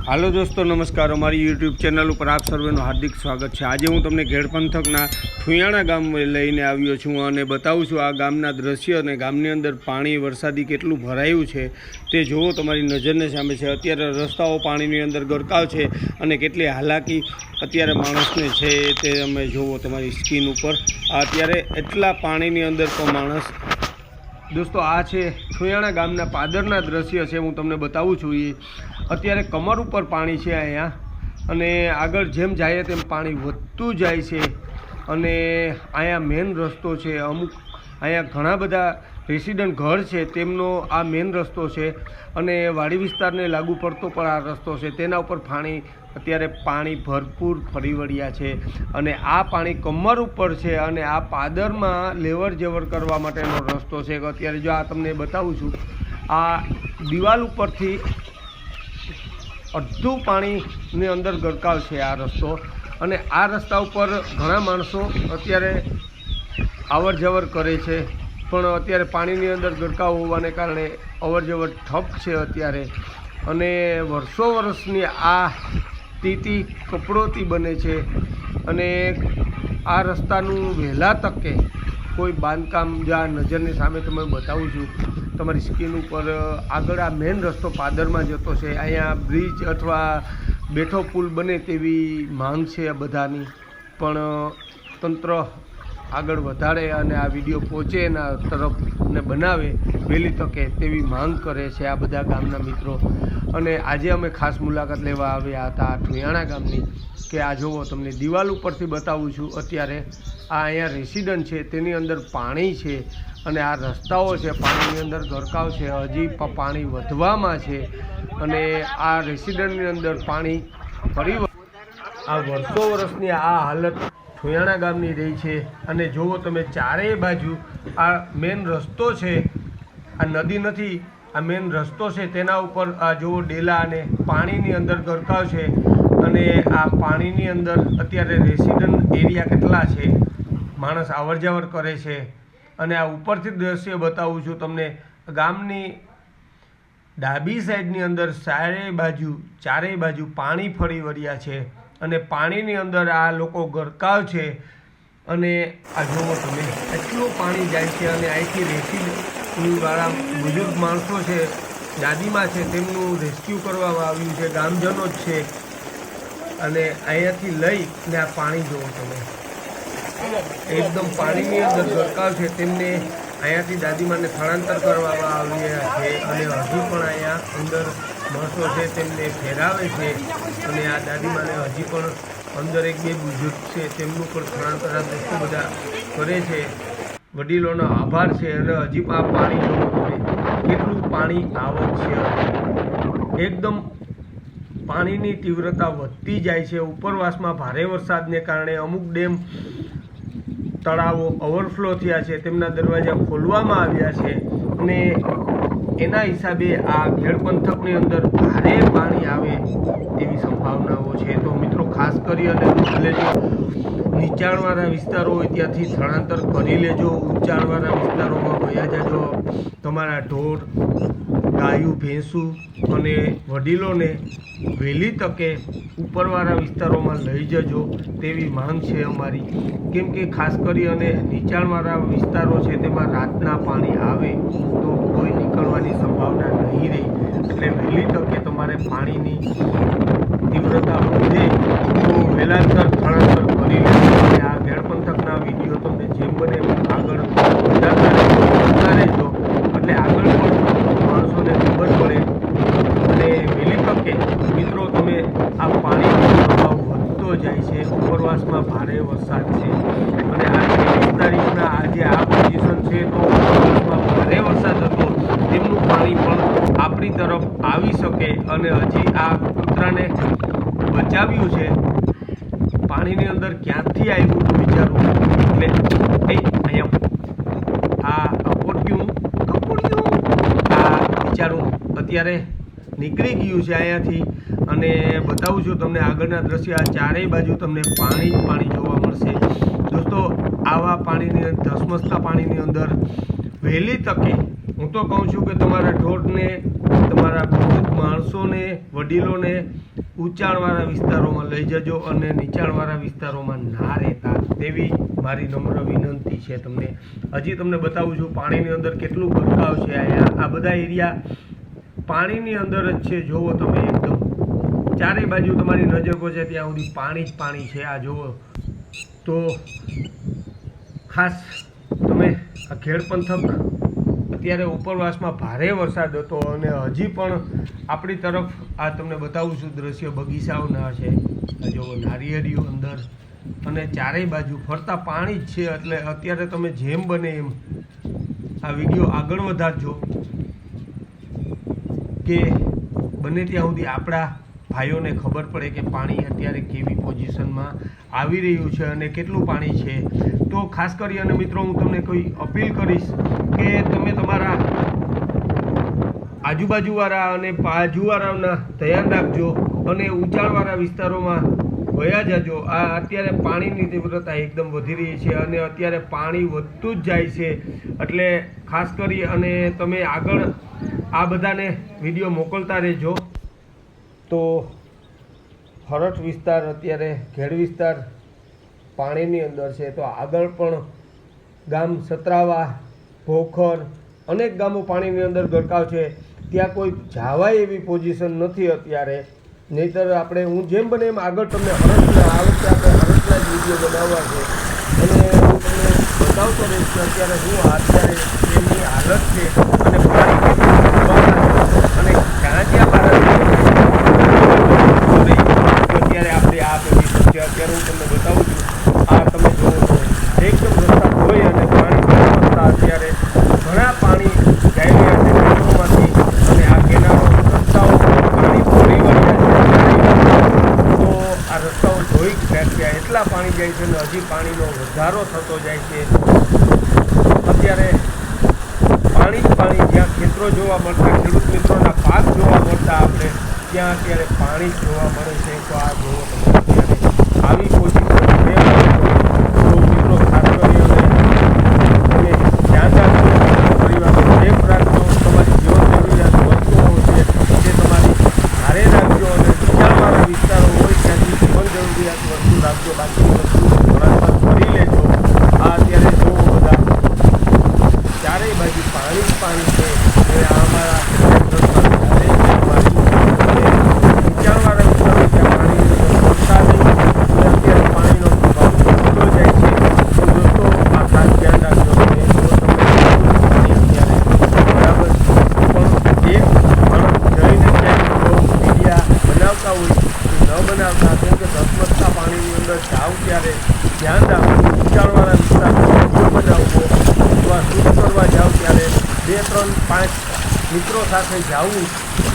હાલો દોસ્તો, નમસ્કાર। અમારી યુટ્યુબ ચેનલ ઉપર આપ સર્વેનું હાર્દિક સ્વાગત છે। આજે હું તમને ઘેડ પંથકના ઠુયાણા ગામ લઈને આવ્યો છું અને બતાવું છું આ ગામના દ્રશ્ય અને ગામની અંદર પાણી વરસાદી કેટલું ભરાયું છે તે જુઓ, તમારી નજરને સામે છે। અત્યારે રસ્તાઓ પાણીની અંદર ગરકાવ છે અને કેટલી હાલાકી અત્યારે માણસને છે તે તમે જુઓ તમારી સ્ક્રીન ઉપર। અત્યારે એટલા પાણીની અંદર તો માણસ દોસ્તો આ છે ઠુયાણા ગામના પાદરના દ્રશ્ય છે। હું તમને બતાવું છું। એ અત્યારે કમર ઉપર પાણી છે અહીંયા, અને આગળ જેમ જાય તેમ પાણી વધતું જાય છે। અને અહીંયા મેન રસ્તો છે, અમુક અહીંયા ઘણા બધા રેસિડન્ટ ઘર છે તેમનો આ મેન રસ્તો છે, અને વાડી વિસ્તારને લાગુ પડતો પણ આ રસ્તો છે। તેના ઉપર અત્યારે પાણી ભરપૂર ફરી વળ્યા છે, અને આ પાણી કમર ઉપર છે, અને આ પાદરમાં લેવર જેવર કરવા માટેનો રસ્તો છે। અત્યારે જો આ તમને બતાવું છું, આ દિવાલ ઉપરથી અડધું પાણીની અંદર ગરકાવ છે આ રસ્તો, અને આ રસ્તા ઉપર ઘણા માણસો અત્યારે અવર જવર કરે છે, પણ અત્યારે પાણીની અંદર ગરકાવ હોવાને કારણે અવર જવર ઠપ છે અત્યારે। અને વર્ષો વર્ષની આ સ્થિતિ કપડોતી બને છે, અને આ રસ્તાનું વહેલા તકે કોઈ બાંધકામ જ્યાં નજરની સામે તમે બતાવું છું તમારી સ્ક્રીન ઉપર, આગળ આ મેઇન રસ્તો પાદરમાં જતો છે। અહીંયા બ્રિજ અથવા બેઠો પુલ બને તેવી માંગ છે બધાની, પણ તંત્ર આગળ વધારે અને આ વિડીયો પહોંચે એના તરફ ને બનાવે વહેલી તકે તેવી માંગ કરે છે આ બધા ગામના મિત્રો। અને આજે અમે ખાસ મુલાકાત લેવા આવ્યા હતા ઠુયાણા ગામની, કે આ જુઓ તમને દિવાલ ઉપરથી બતાવું છું। અત્યારે આ અહીંયા રેસિડન્ટ છે તેની અંદર પાણી છે, અને આ રસ્તાઓ છે પાણીની અંદર ગરકાવ છે, હજી પાણી વધવામાં છે, અને આ રેસિડન્ટની અંદર પાણી ફરી આ વર્ષો વર્ષની આ હાલત ઠુયાણા ગામની રહી છે। અને જુઓ તમે ચારેય બાજુ આ મેન રસ્તો છે, આ નદી નથી, આ મેન રસ્તો છે, તેના ઉપર આ જુઓ ડેલા અને પાણીની અંદર ગરકાવ છે, અને આ પાણીની અંદર અત્યારે રેસિડન્ટ એરિયા કેટલા છે, માણસ આવર જાવર કરે છે। અને આ ઉપરથી દ્રશ્ય બતાવું છું તમને, ગામની ડાબી સાઈડની અંદર ચારેય બાજુ પાણી ફરી વળ્યા છે, અને પાણીની અંદર આ લોકો ગરકાવ છે। અને આ જુઓ તમે એટલું પાણી જાય છે, અને અહીંથી રેસ્ક્યુવાળા બુઝુર્ગ માણસો છે, દાદીમાં છે, તેમનું રેસ્ક્યુ કરવામાં આવ્યું છે, ગામજનો જ છે, અને અહીંયાથી લઈને આ પાણી જુઓ તમે એકદમ પાણીની અંદર ગરકાવ છે, તેમને અહીંયાથી દાદીમાને સ્થળાંતર કરવામાં આવ્યા છે, અને હજુ પણ અહીંયા અંદર માણસો છે તેમને ફેરાવે છે, અને આ દાદીમાને હજી પણ અંદર એક બે બુઝુર્ગ છે તેમનું પણ સ્થળાંતર આ દોસ્તો બધા કરે છે। વડીલોનો આભાર છે, અને હજી પણ આ પાણી જોવો તમે કેટલું પાણી આવત છે, એકદમ પાણીની તીવ્રતા વધતી જાય છે। ઉપરવાસમાં ભારે વરસાદને કારણે અમુક ડેમ તળાવો ઓવરફ્લો થયા છે, તેમના દરવાજા ખોલવામાં આવ્યા છે, અને એના હિસાબે આ ઘેડ પંથકની અંદર ભારે પાણી આવે તેવી સંભાવનાઓ છે। તો મિત્રો ખાસ કરી અને લેજો, નીચાણવાળા વિસ્તારો હોય ત્યાંથી સ્થળાંતર કરી લેજો, ઊંચાણવાળા વિસ્તારોમાં વયા જાજો। તમારા ઢોર, ગાયું, ભેંસું અને વડીલોને વહેલી તકે ઉપરવાળા વિસ્તારોમાં લઈ જજો તેવી માંગ છે અમારી, કેમ કે ખાસ કરી અને નીચાણવાળા વિસ્તારો છે તેમાં રાતના પાણી આવે તો કોઈ નીકળવાની સંભાવના નહીં રહી, એટલે વહેલી તકે તમારે પાણીની તીવ્રતા વધે તો વહેલાસર સ્થળાંતર કરી લેજો। અને આ ઘેડ પંથકના વિડીયો તમને જેમ બને આગળ વધતા રહેજો, એટલે આગળ પણ માણસોને ખબર પડે, અને વહેલી તકે મિત્રો તમે આ પાણીનો પ્રભાવ વધતો જાય છે, ઉપરવાસમાં ભારે વરસાદ છે, અને આ 23 તારીખના આજે આ પોઝિશન છે, તો ઉપરવાસમાં ભારે વરસાદ હતો તેમનું પાણી પણ આપણી તરફ આવી શકે, અને હજી આ કૂતરાને બચાવ્યું છે પાણીની અંદર ક્યાંથી આવ્યું તો વિચારો, એટલે અહીંયા આ કપોટિયું આ બિચારું અત્યારે નીકળી ગયું છે અહીંયાથી, અને બતાવું છું તમને આગળના દ્રશ્ય, આ ચારેય બાજુ તમને પાણી જ પાણી જોવા મળશે દોસ્તો। આવા પાણીની ધસમસતા પાણીની અંદર વહેલી તકે હું તો કહું છું કે તમારા ઢોરને, તમારા વૃદ્ધ માણસોને, વડીલોને ઊંચાણવાળા વિસ્તારોમાં લઈ જજો અને નીચાણવાળા વિસ્તારોમાં ના રહેતા, તેવી મારી નમ્ર વિનંતી છે તમને. હજી તમને બતાવું છું પાણીની અંદર કેટલું ગરકાવ છે. આ બધા એરિયા પાણીની અંદર જ છે. જુઓ તમે, એકદમ ચારે બાજુ તમારી નજર પહોંચે ત્યાં સુધી પાણી જ પાણી છે. આ જુઓ તો ખાસ તમે આ ખેડ પંથક અત્યારે ઉપરવાસમાં ભારે વરસાદ હતો અને હજી પણ આપણી તરફ આ તમને બતાવું છું દ્રશ્ય બગીચાઓના છે. જો નારિયેળીઓ અંદર અને ચારેય બાજુ ફરતા પાણી જ છે. એટલે અત્યારે તમે જેમ બને એમ આ વિડીયો આગળ વધારજો કે બને ત્યાં સુધી આપણા ભાઈઓને ખબર પડે કે પાણી અત્યારે કેવી પોઝિશનમાં આવી રહ્યું છે અને કેટલું પાણી છે. તો ખાસ કરી અને મિત્રો હું તમને કોઈ અપીલ કરીશ કે તમે તમારા આજુબાજુવાળા અને બાજુવાળાના ધ્યાન રાખજો અને ઊંચાણવાળા વિસ્તારોમાં વયા જજો. આ અત્યારે પાણીની તીવ્રતા એકદમ વધી રહી છે અને અત્યારે પાણી વધતું જ જાય છે. એટલે ખાસ કરી અને તમે આગળ આ બધાને વિડીયો મોકલતા રહેજો. તો હરઠ વિસ્તાર અત્યારે ખેડ વિસ્તાર પાણીની અંદર છે. તો આગળ પણ ગામ સતરાવા, ભોખર, અનેક ગામો પાણીની અંદર ગરકાવ છે. ત્યાં કોઈ જાવાય એવી પોઝિશન નથી અત્યારે. નહીંતર આપણે હું જેમ બને એમ આગળ તમને હરઠના આ વખતે આપણે હરઠના જ વિડીયો બનાવવા છે અને હું તમને બતાવતો રહીશ કે અત્યારે હું અત્યારે એમની હાલત છે અને પાણી અને જ્યાં જ્યાં અત્યારે આપણે આ બધી છે. અત્યારે હું તમને બતાવું છું. આ તમે જુઓ છો એકદમ રસ્તા ધોઈ અને પાણી અત્યારે ઘણા પાણી જઈ રહ્યા છે ખેતરોમાંથી અને આ કેનાલો રસ્તાઓ પાણી ભરી વળ્યા છે. તો આ રસ્તાઓ ધોઈ ગયા એટલા પાણી જાય છે અને હજી પાણીનો વધારો થતો જાય છે. અત્યારે પાણી જ પાણી. જ્યાં ખેતરો જોવા મળતા, ખેડૂત મિત્રોના પાક જોવા મળતા આપણે ત્યાં અત્યારે પાણી જ જોવા મળે છે. તો આ જોવો તમે અત્યારે આવી પોઝિશન છે. તો મિત્રો ખાસ કરી અને ધ્યાન રાખજો, પરિવારને સેફ રાખજો. તમારી જીવન જરૂરિયાત વસ્તુઓ છે તે તમારી હારે રાખજો અને નીચાણવાળા વિસ્તારો હોય ત્યાંથી જીવન જરૂરિયાત વસ્તુ રાખજો. બાકીની વસ્તુ ઘણા કરી લેજો. આ અત્યારે જોવો બધા ચારેય બાજુ પાણી જ પાણી છે. એ આ અમારા બનાવતા કેમ કે ધસમસતા પાણીની અંદર જાઓ ત્યારે ધ્યાન રાખવું. ઊંચાણવાળા વિસ્તારમાં બનાવવો અથવા શૂટ કરવા જાઓ ત્યારે 2, 3, 5 મિત્રો સાથે જવું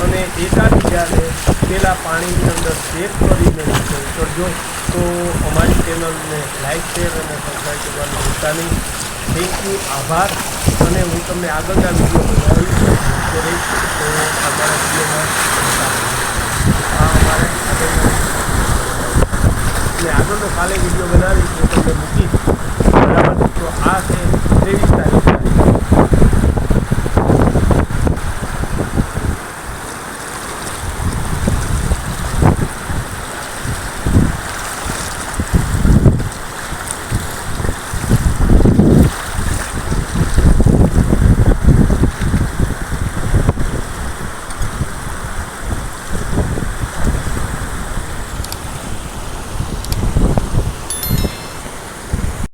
અને એકાબીજાને પેલા પાણીની અંદર સેફ કરીને નીચે ઉતરજો. તો અમારી ચેનલને લાઈક, શેર અને સબસ્ક્રાઈબ કરવાનું ભૂલતા નહીં. થેન્ક યુ, આભાર. અને હું તમને આગળના વિડીયો બનાવીશ તો અમારા વિડીયોમાં અમારે આગળનો કાલે વિડીયો બનાવીશ હું તમને મૂકીશ. બરાબર. તો આ છે 23 તારીખ.